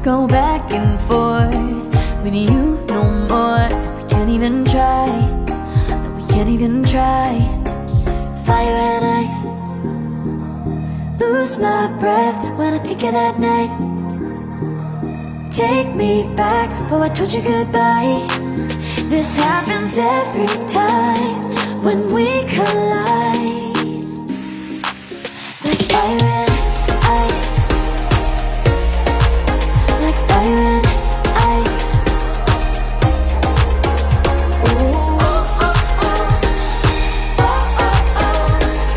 go back and forth with you no more. We can't even try, no, we can't even try. Fire and ice, lose my breath when I think of that night. Take me back, oh I told you goodbye. This happens every time when we collide. Like fire and ice, like fire and ice. Ooh, oh, oh, oh. Oh, oh, oh.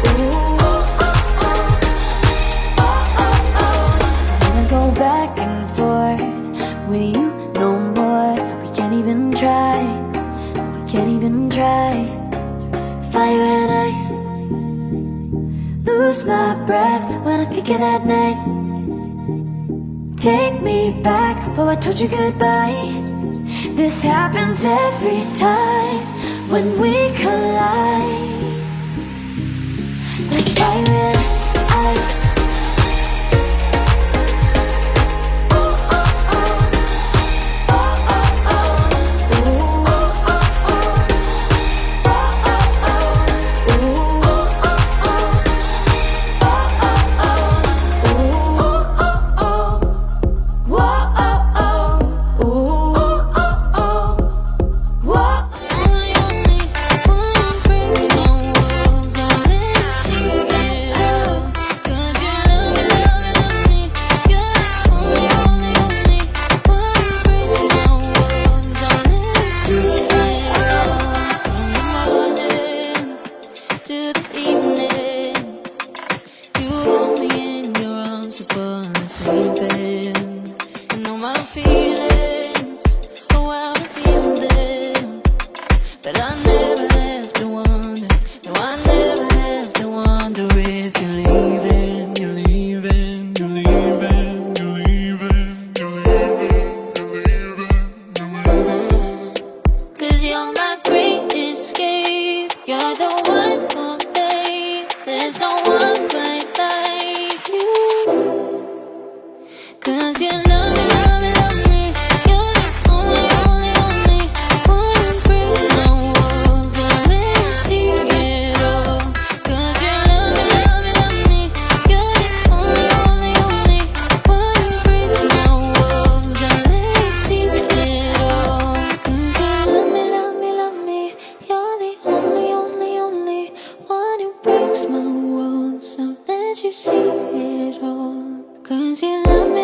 Ooh, oh, oh, oh. Oh, oh, oh. Wanna go back and forth with you no more. We can't even try, we can't even try. Fire and ice, lose my breath when I think of that night. Take me back, oh I told you goodbye. This happens every time when we collide. Like fire and ice. But I never have to wonder, no I never have to wonder if you're leaving, you're leaving, you're leaving, you're leaving, you're leaving, you're leaving, you're leaving. 'Cause you're my great escape, you're the one for me, there's no one quite like you. 'Cause you love me, love me, love me, you're the only, only, only one who breaks my walls and let me see it all. 'Cause you love me, love me, love me, you're the only, only, only one who breaks my walls and let me see it all. 'Cause you love me, love me, love me, you're the only, only, only one who breaks my walls and let you see it all. 'Cause you love me.